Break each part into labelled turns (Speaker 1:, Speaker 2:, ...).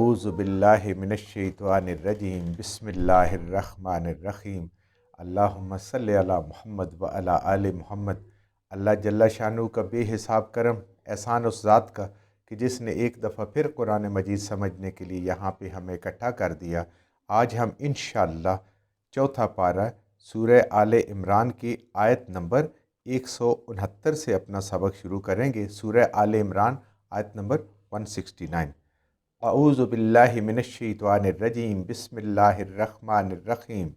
Speaker 1: اعوذ باللہ من الشیطان الرجیم بسم اللہ الرحمن الرحیم اللہم صلی علی محمد و علی آل محمد۔ اللہ جل شانہ کا بے حساب کرم احسان اس ذات کا کہ جس نے ایک دفعہ پھر قرآن مجید سمجھنے کے لیے یہاں پہ ہمیں اکٹھا کر دیا۔ آج ہم انشاءاللہ چوتھا پارہ سورہ آل عمران کی آیت نمبر 169 سے اپنا سبق شروع کریں گے۔ سورہ آل عمران آیت نمبر 169۔ اعوذ باللہ من الشیطان الرجیم بسم اللہ الرحمن الرحیم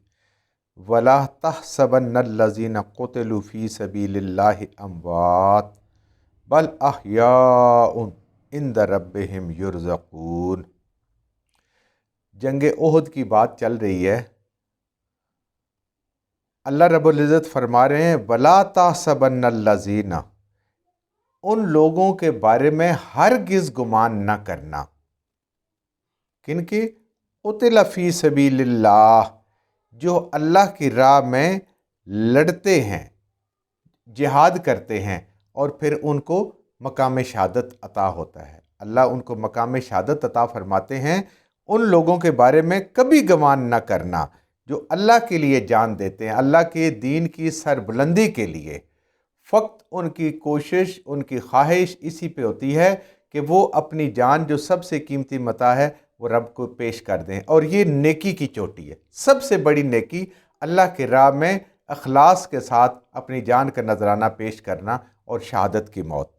Speaker 1: ولا تحسبن الذین قتلوا فی سبیل اللہ اموات بل احیاء عند ربہم یرزقون۔ جنگ احد کی بات چل رہی ہے۔ اللہ رب العزت فرما رہے ہیں ولا تحسبن الذین، ان لوگوں کے بارے میں ہرگز گمان نہ کرنا۔ کن کی؟ قتل فی سبیل اللہ، جو اللہ کی راہ میں لڑتے ہیں، جہاد کرتے ہیں اور پھر ان کو مقام شہادت عطا ہوتا ہے۔ اللہ ان کو مقام شہادت عطا فرماتے ہیں۔ ان لوگوں کے بارے میں کبھی گمان نہ کرنا جو اللہ کے لیے جان دیتے ہیں، اللہ کے دین کی سربلندی کے لیے۔ فقط ان کی کوشش، ان کی خواہش اسی پہ ہوتی ہے کہ وہ اپنی جان جو سب سے قیمتی متاع ہے وہ رب کو پیش کر دیں، اور یہ نیکی کی چوٹی ہے۔ سب سے بڑی نیکی اللہ کے راہ میں اخلاص کے ساتھ اپنی جان کا نذرانہ پیش کرنا اور شہادت کی موت۔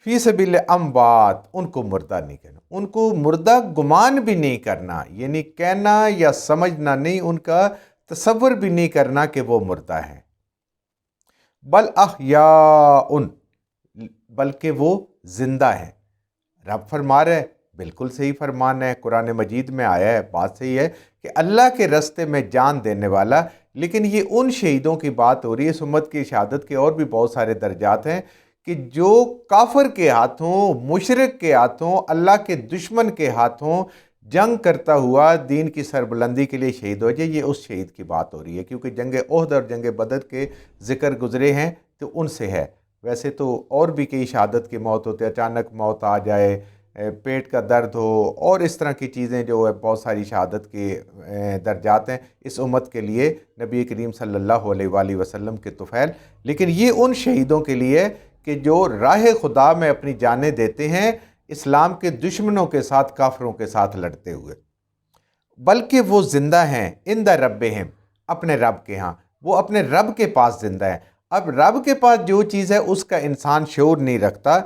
Speaker 1: فی سبیل اموات، ان کو مردہ نہیں کہنا، ان کو مردہ گمان بھی نہیں کرنا، یعنی کہنا یا سمجھنا نہیں، ان کا تصور بھی نہیں کرنا کہ وہ مردہ ہیں۔ بل احیاء، بلکہ وہ زندہ ہیں۔ رب فرما رہے، بالکل صحیح فرمان ہے، قرآن مجید میں آیا ہے، بات صحیح ہے کہ اللہ کے راستے میں جان دینے والا۔ لیکن یہ ان شہیدوں کی بات ہو رہی ہے۔ اس امت کی شہادت کے اور بھی بہت سارے درجات ہیں کہ جو کافر کے ہاتھوں، مشرک کے ہاتھوں، اللہ کے دشمن کے ہاتھوں جنگ کرتا ہوا دین کی سربلندی کے لیے شہید ہو جائے، یہ اس شہید کی بات ہو رہی ہے، کیونکہ جنگ احد اور جنگ بدر کے ذکر گزرے ہیں تو ان سے ہے۔ ویسے تو اور بھی کئی شہادت کی موت ہوتے ہیں، اچانک موت آ جائے، پیٹ کا درد ہو، اور اس طرح کی چیزیں جو ہے بہت ساری شہادت کے درجات ہیں اس امت کے لیے، نبی کریم صلی اللہ علیہ وآلہ وسلم کے طفیل۔ لیکن یہ ان شہیدوں کے لیے کہ جو راہ خدا میں اپنی جانیں دیتے ہیں، اسلام کے دشمنوں کے ساتھ، کافروں کے ساتھ لڑتے ہوئے، بلکہ وہ زندہ ہیں عند ربہم، اپنے رب کے ہاں، وہ اپنے رب کے پاس زندہ ہیں۔ اب رب کے پاس جو چیز ہے اس کا انسان شعور نہیں رکھتا۔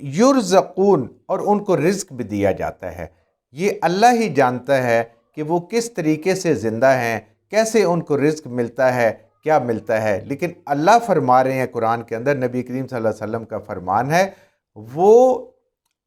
Speaker 1: یرزقون، اور ان کو رزق بھی دیا جاتا ہے۔ یہ اللہ ہی جانتا ہے کہ وہ کس طریقے سے زندہ ہیں، کیسے ان کو رزق ملتا ہے، کیا ملتا ہے۔ لیکن اللہ فرما رہے ہیں قرآن کے اندر، نبی کریم صلی اللہ علیہ وسلم کا فرمان ہے، وہ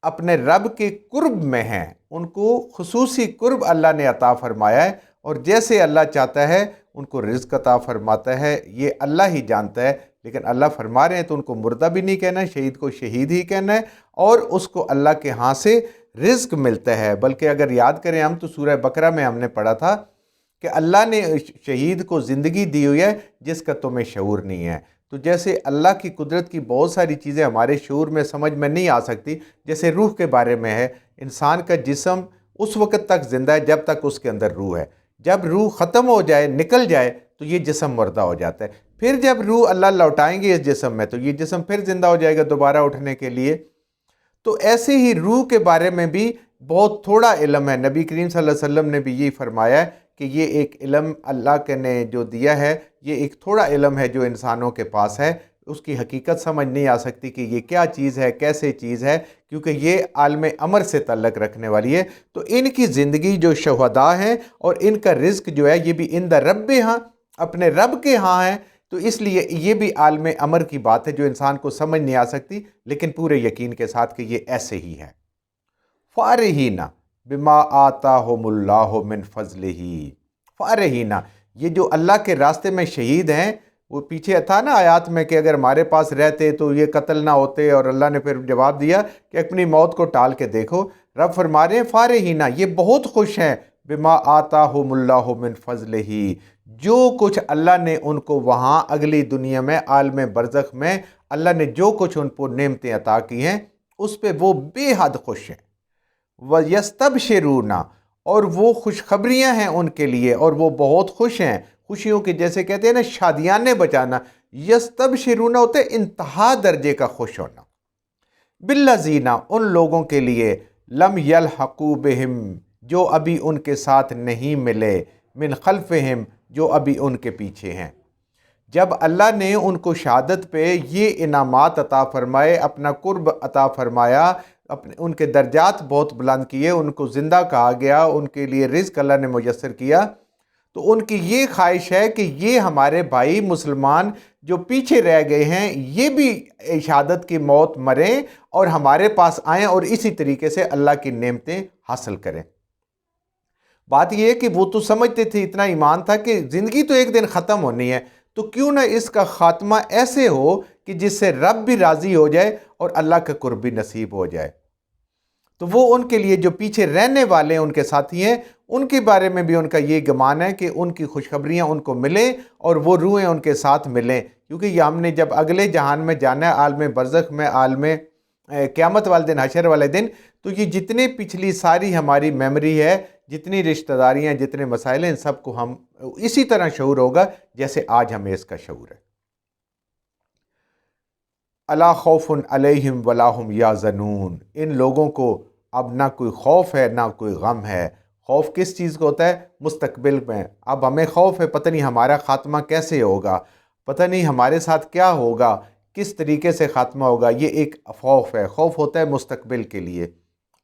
Speaker 1: اپنے رب کے قرب میں ہیں، ان کو خصوصی قرب اللہ نے عطا فرمایا ہے، اور جیسے اللہ چاہتا ہے ان کو رزق عطا فرماتا ہے۔ یہ اللہ ہی جانتا ہے، لیکن اللہ فرما رہے ہیں تو ان کو مردہ بھی نہیں کہنا ہے، شہید کو شہید ہی کہنا ہے، اور اس کو اللہ کے ہاں سے رزق ملتا ہے۔ بلکہ اگر یاد کریں ہم تو سورہ بقرہ میں ہم نے پڑھا تھا کہ اللہ نے شہید کو زندگی دی ہوئی ہے جس کا تمہیں شعور نہیں ہے۔ تو جیسے اللہ کی قدرت کی بہت ساری چیزیں ہمارے شعور میں، سمجھ میں نہیں آ سکتی، جیسے روح کے بارے میں ہے، انسان کا جسم اس وقت تک زندہ ہے جب تک اس کے اندر روح ہے۔ جب روح ختم ہو جائے، نکل جائے، تو یہ جسم مردہ ہو جاتا ہے۔ پھر جب روح اللہ لوٹائیں گے اس جسم میں تو یہ جسم پھر زندہ ہو جائے گا دوبارہ اٹھنے کے لیے۔ تو ایسے ہی روح کے بارے میں بھی بہت تھوڑا علم ہے۔ نبی کریم صلی اللہ علیہ وسلم نے بھی یہی فرمایا ہے کہ یہ ایک علم اللہ کے نے جو دیا ہے، یہ ایک تھوڑا علم ہے جو انسانوں کے پاس ہے۔ اس کی حقیقت سمجھ نہیں آ سکتی کہ یہ کیا چیز ہے، کیسے چیز ہے، کیونکہ یہ عالم امر سے تعلق رکھنے والی ہے۔ تو ان کی زندگی جو شہداء ہیں اور ان کا رزق جو ہے یہ بھی عند رب ہاں، اپنے رب کے ہاں ہے۔ تو اس لیے یہ بھی عالم امر کی بات ہے جو انسان کو سمجھ نہیں آ سکتی، لیکن پورے یقین کے ساتھ کہ یہ ایسے ہی ہے۔ فارحین بما آتاہم اللہ من فضلہ، فارحین، یہ جو اللہ کے راستے میں شہید ہیں، وہ پیچھے تھا نا آیات میں کہ اگر ہمارے پاس رہتے تو یہ قتل نہ ہوتے، اور اللہ نے پھر جواب دیا کہ اپنی موت کو ٹال کے دیکھو۔ رب فرما رہے ہیں فارحین، یہ بہت خوش ہیں، بما آتاہم اللہ من فضلہ، جو کچھ اللہ نے ان کو وہاں اگلی دنیا میں، عالم برزخ میں اللہ نے جو کچھ ان کو نعمتیں عطا کی ہیں اس پہ وہ بے حد خوش ہیں۔ وَيَسْتَبْشِرُونَ، اور وہ خوشخبریاں ہیں ان کے لیے، اور وہ بہت خوش ہیں، خوشیوں کے جیسے کہتے ہیں نا شادیانے بجانا، یستبشرون ہوتے انتہا درجے کا خوش ہونا، بالذین، ان لوگوں کے لیے، لم یلحقوا بہم، جو ابھی ان کے ساتھ نہیں ملے، من خلفہم، جو ابھی ان کے پیچھے ہیں۔ جب اللہ نے ان کو شہادت پہ یہ انعامات عطا فرمائے، اپنا قرب عطا فرمایا، ان کے درجات بہت بلند کیے، ان کو زندہ کہا گیا، ان کے لیے رزق اللہ نے میسر کیا، تو ان کی یہ خواہش ہے کہ یہ ہمارے بھائی مسلمان جو پیچھے رہ گئے ہیں یہ بھی شہادت کی موت مریں اور ہمارے پاس آئیں اور اسی طریقے سے اللہ کی نعمتیں حاصل کریں۔ بات یہ ہے کہ وہ تو سمجھتے تھے، اتنا ایمان تھا کہ زندگی تو ایک دن ختم ہونی ہے، تو کیوں نہ اس کا خاتمہ ایسے ہو کہ جس سے رب بھی راضی ہو جائے اور اللہ کا قرب بھی نصیب ہو جائے۔ تو وہ ان کے لیے جو پیچھے رہنے والے ہیں، ان کے ساتھی ہیں، ان کے بارے میں بھی ان کا یہ گمان ہے کہ ان کی خوشخبریاں ان کو ملیں اور وہ روحیں ان کے ساتھ ملیں، کیونکہ یہ ہم نے جب اگلے جہان میں جانا ہے، عالم برزخ میں، عالم قیامت والے دن، حشر والے دن، تو یہ جتنے پچھلی ساری ہماری میموری ہے، جتنی رشتہ داریاں، جتنے مسائل ہیں، ان سب کو ہم اسی طرح شعور ہوگا جیسے آج ہمیں اس کا شعور ہے۔ الا خوف علیہم ولا ہم یحزنون، ان لوگوں کو اب نہ کوئی خوف ہے نہ کوئی غم ہے۔ خوف کس چیز کو ہوتا ہے؟ مستقبل میں، اب ہمیں خوف ہے، پتہ نہیں ہمارا خاتمہ کیسے ہوگا، پتہ نہیں ہمارے ساتھ کیا ہوگا، کس طریقے سے خاتمہ ہوگا، یہ ایک خوف ہے۔ خوف ہوتا ہے مستقبل کے لیے،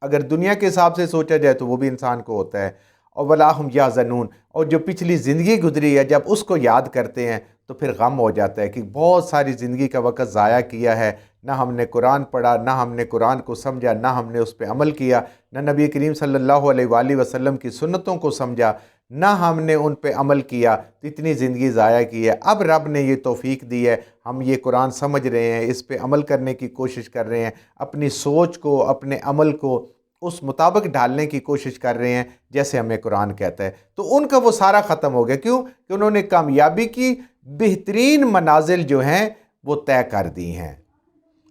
Speaker 1: اگر دنیا کے حساب سے سوچا جائے تو وہ بھی انسان کو ہوتا ہے۔ اور ولا ہم یحزنون، اور جو پچھلی زندگی گزری ہے جب اس کو یاد کرتے ہیں تو پھر غم ہو جاتا ہے کہ بہت ساری زندگی کا وقت ضائع کیا ہے، نہ ہم نے قرآن پڑھا، نہ ہم نے قرآن کو سمجھا، نہ ہم نے اس پہ عمل کیا، نہ نبی کریم صلی اللہ علیہ وآلہ وسلم کی سنتوں کو سمجھا، نہ ہم نے ان پہ عمل کیا، تو اتنی زندگی ضائع کی ہے۔ اب رب نے یہ توفیق دی ہے، ہم یہ قرآن سمجھ رہے ہیں، اس پہ عمل کرنے کی کوشش کر رہے ہیں، اپنی سوچ کو، اپنے عمل کو اس مطابق ڈھالنے کی کوشش کر رہے ہیں جیسے ہمیں قرآن کہتا ہے، تو ان کا وہ سارا ختم ہو گیا۔ کیوں؟ کہ انہوں نے کامیابی کی بہترین منازل جو ہیں وہ طے کر دی ہیں۔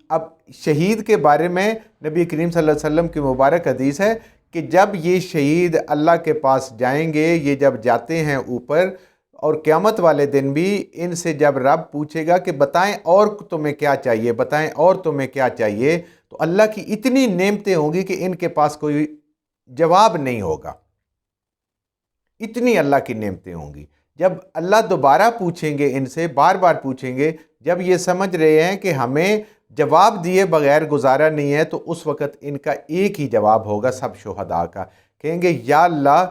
Speaker 1: اب شہید کے بارے میں نبی کریم صلی اللہ علیہ وسلم کی مبارک حدیث ہے کہ جب یہ شہید اللہ کے پاس جائیں گے، یہ جب جاتے ہیں اوپر، اور قیامت والے دن بھی ان سے جب رب پوچھے گا کہ بتائیں اور تمہیں کیا چاہیے، بتائیں اور تمہیں کیا چاہیے، تو اللہ کی اتنی نعمتیں ہوں گی کہ ان کے پاس کوئی جواب نہیں ہوگا، اتنی اللہ کی نعمتیں ہوں گی۔ جب اللہ دوبارہ پوچھیں گے ان سے، بار بار پوچھیں گے، جب یہ سمجھ رہے ہیں کہ ہمیں جواب دیے بغیر گزارا نہیں ہے، تو اس وقت ان کا ایک ہی جواب ہوگا سب شہداء کا، کہیں گے یا اللہ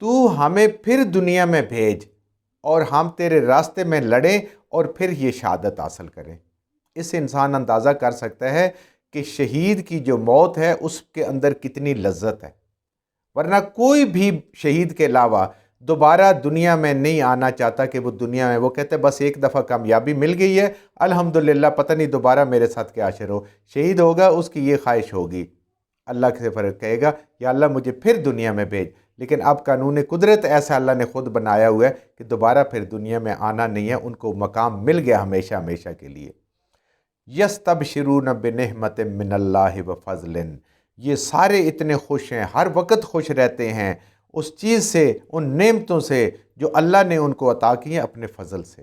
Speaker 1: تو ہمیں پھر دنیا میں بھیج اور ہم تیرے راستے میں لڑیں اور پھر یہ شہادت حاصل کریں۔ اس سے انسان اندازہ کر سکتا ہے کہ شہید کی جو موت ہے اس کے اندر کتنی لذت ہے، ورنہ کوئی بھی شہید کے علاوہ دوبارہ دنیا میں نہیں آنا چاہتا کہ وہ دنیا میں، وہ کہتے ہیں بس ایک دفعہ کامیابی مل گئی ہے الحمدللہ، پتہ نہیں دوبارہ میرے ساتھ کیا حشر ہو۔ شہید ہوگا اس کی یہ خواہش ہوگی، اللہ سے فرق کہے گا یا اللہ مجھے پھر دنیا میں بھیج، لیکن اب قانون قدرت ایسا اللہ نے خود بنایا ہوا ہے کہ دوبارہ پھر دنیا میں آنا نہیں ہے، ان کو مقام مل گیا ہمیشہ ہمیشہ کے لیے۔ یستبشرون بنعمت من اللہ وفضل، یہ سارے اتنے خوش ہیں، ہر وقت خوش رہتے ہیں اس چیز سے، ان نعمتوں سے جو اللہ نے ان کو عطا کی ہیں اپنے فضل سے۔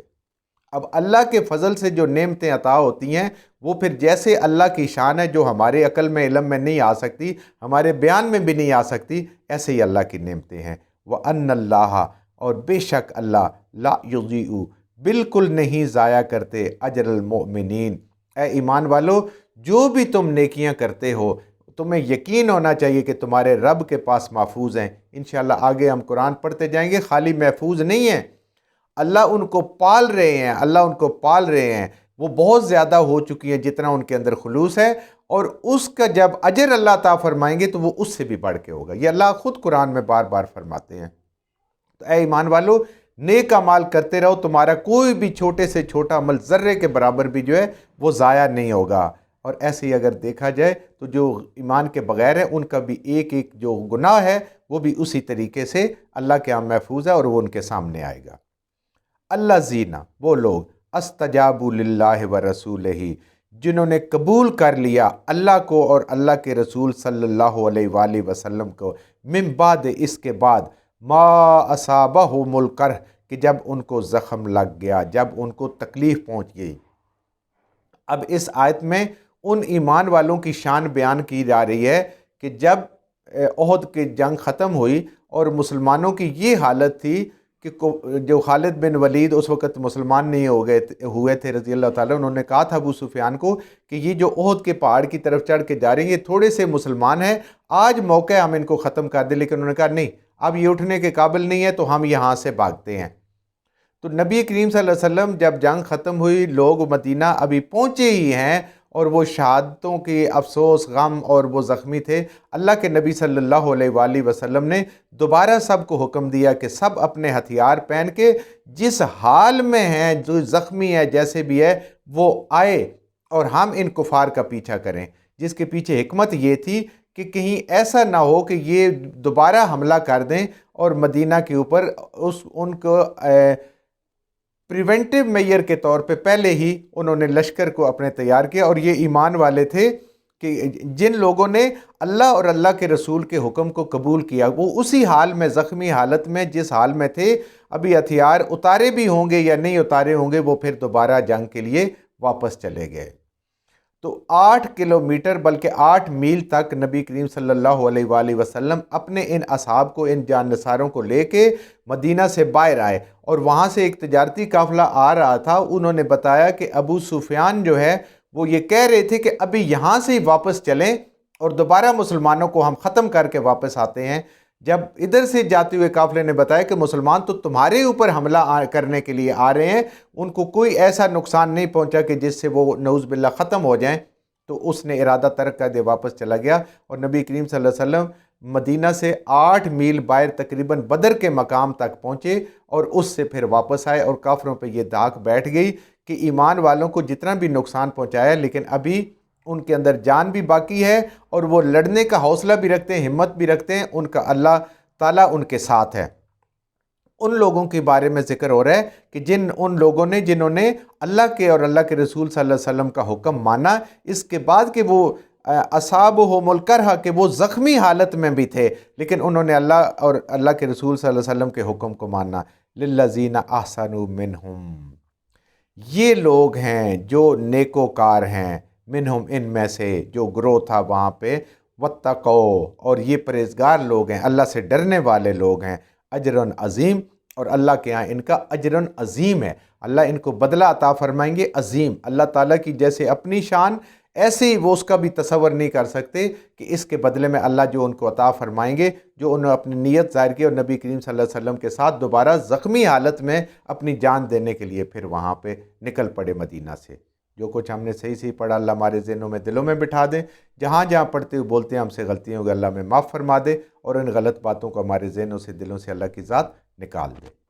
Speaker 1: اب اللہ کے فضل سے جو نعمتیں عطا ہوتی ہیں وہ پھر جیسے اللہ کی شان ہے جو ہمارے عقل میں، علم میں نہیں آ سکتی، ہمارے بیان میں بھی نہیں آ سکتی، ایسے ہی اللہ کی نعمتیں ہیں۔ وَأَنَّ اللَّهَ، اور بے شک اللہ، لا یضیع، بالکل نہیں ضائع کرتے، اجر المؤمنین، اے ایمان والو جو بھی تم نیکیاں کرتے ہو تمہیں یقین ہونا چاہیے کہ تمہارے رب کے پاس محفوظ ہیں۔ انشاءاللہ آگے ہم قرآن پڑھتے جائیں گے، خالی محفوظ نہیں ہیں، اللہ ان کو پال رہے ہیں، اللہ ان کو پال رہے ہیں، وہ بہت زیادہ ہو چکی ہیں جتنا ان کے اندر خلوص ہے، اور اس کا جب اجر اللہ عطا فرمائیں گے تو وہ اس سے بھی بڑھ کے ہوگا، یہ اللہ خود قرآن میں بار بار فرماتے ہیں۔ تو اے ایمان والو نیک اعمال کرتے رہو، تمہارا کوئی بھی چھوٹے سے چھوٹا عمل ذرے کے برابر بھی جو ہے وہ ضائع نہیں ہوگا۔ اور ایسے ہی اگر دیکھا جائے تو جو ایمان کے بغیر ہیں ان کا بھی ایک ایک جو گناہ ہے وہ بھی اسی طریقے سے اللہ کے ہاں محفوظ ہے اور وہ ان کے سامنے آئے گا۔ الذین، وہ لوگ، استجابوا للہ و رسولہ، جنہوں نے قبول کر لیا اللہ کو اور اللہ کے رسول صلی اللہ علیہ وآلہ وسلم کو، من بعد اس کے بعد، ما اصابہم القرح کہ جب ان کو زخم لگ گیا، جب ان کو تکلیف پہنچ گئی۔ اب اس آیت میں ان ایمان والوں کی شان بیان کی جا رہی ہے کہ جب احد کی جنگ ختم ہوئی اور مسلمانوں کی یہ حالت تھی کہ جو خالد بن ولید اس وقت مسلمان نہیں ہوئے تھے رضی اللہ تعالیٰ، انہوں نے کہا تھا ابو سفیان کو کہ یہ جو احد کے پہاڑ کی طرف چڑھ کے جا رہے ہیں یہ تھوڑے سے مسلمان ہیں، آج موقع ہے ہم ان کو ختم کر دیں، لیکن انہوں نے کہا نہیں، اب یہ اٹھنے کے قابل نہیں ہے تو ہم یہاں سے بھاگتے ہیں۔ تو نبی کریم صلی اللہ علیہ وسلم جب جنگ ختم ہوئی، لوگ مدینہ ابھی پہنچے ہی ہیں اور وہ شہادتوں کے افسوس، غم اور وہ زخمی تھے، اللہ کے نبی صلی اللہ علیہ وآلہ وسلم نے دوبارہ سب کو حکم دیا کہ سب اپنے ہتھیار پہن کے جس حال میں ہیں، جو زخمی ہے جیسے بھی ہے، وہ آئے اور ہم ان کفار کا پیچھا کریں، جس کے پیچھے حکمت یہ تھی کہ کہیں ایسا نہ ہو کہ یہ دوبارہ حملہ کر دیں اور مدینہ کے اوپر ان کو پریونٹیو میئر کے طور پہ پہلے ہی انہوں نے لشکر کو اپنے تیار کیا۔ اور یہ ایمان والے تھے کہ جن لوگوں نے اللہ اور اللہ کے رسول کے حکم کو قبول کیا، وہ اسی حال میں، زخمی حالت میں جس حال میں تھے، ابھی ہتھیار اتارے بھی ہوں گے یا نہیں اتارے ہوں گے، وہ پھر دوبارہ جنگ کے لیے واپس چلے گئے۔ تو 8 کلومیٹر بلکہ 8 میل تک نبی کریم صلی اللہ علیہ وآلہ وسلم اپنے ان اصحاب کو، ان جان نثاروں کو لے کے مدینہ سے باہر آئے، اور وہاں سے ایک تجارتی قافلہ آ رہا تھا۔ انہوں نے بتایا کہ ابو سفیان جو ہے وہ یہ کہہ رہے تھے کہ ابھی یہاں سے ہی واپس چلیں اور دوبارہ مسلمانوں کو ہم ختم کر کے واپس آتے ہیں۔ جب ادھر سے جاتے ہوئے قافلے نے بتایا کہ مسلمان تو تمہارے اوپر حملہ کرنے کے لیے آ رہے ہیں، ان کو کوئی ایسا نقصان نہیں پہنچا کہ جس سے وہ نعوذ باللہ ختم ہو جائیں، تو اس نے ارادہ ترک کر دے واپس چلا گیا، اور نبی کریم صلی اللہ علیہ وسلم مدینہ سے 8 میل باہر تقریباً بدر کے مقام تک پہنچے، اور اس سے پھر واپس آئے، اور کافروں پہ یہ دھاک بیٹھ گئی کہ ایمان والوں کو جتنا بھی نقصان پہنچایا، لیکن ابھی ان کے اندر جان بھی باقی ہے اور وہ لڑنے کا حوصلہ بھی رکھتے ہیں، ہمت بھی رکھتے ہیں، ان کا اللہ تعالیٰ ان کے ساتھ ہے۔ ان لوگوں کے بارے میں ذکر ہو رہا ہے کہ ان لوگوں نے جنہوں نے اللہ کے اور اللہ کے رسول صلی اللہ علیہ وسلم کا حکم مانا، اس کے بعد کہ وہ اصابہم القرح کہ وہ زخمی حالت میں بھی تھے، لیکن انہوں نے اللہ اور اللہ کے رسول صلی اللہ علیہ وسلم کے حکم کو مانا۔ للذین احسنوا منہم، یہ لوگ ہیں جو نیکوکار ہیں، منہم ان میں سے، جو گروہ تھا وہاں پہ، واتقوا اور یہ پرہیزگار لوگ ہیں، اللہ سے ڈرنے والے لوگ ہیں، اجر عظیم، اور اللہ کے ہاں ان کا اجر عظیم ہے، اللہ ان کو بدلہ عطا فرمائیں گے عظیم۔ اللہ تعالیٰ کی جیسے اپنی شان، ایسے ہی وہ اس کا بھی تصور نہیں کر سکتے کہ اس کے بدلے میں اللہ جو ان کو عطا فرمائیں گے، جو انہوں نے اپنی نیت ظاہر کی اور نبی کریم صلی اللہ علیہ وسلم کے ساتھ دوبارہ زخمی حالت میں اپنی جان دینے کے لیے پھر وہاں پہ نکل پڑے مدینہ سے۔ جو کچھ ہم نے صحیح پڑھا اللہ ہمارے ذہنوں میں، دلوں میں بٹھا دیں، جہاں جہاں پڑھتے ہوئے بولتے ہیں ہم سے غلطیوں کو اللہ میں معاف فرما دے، اور ان غلط باتوں کو ہمارے ذہنوں سے، دلوں سے اللہ کی ذات نکال دے۔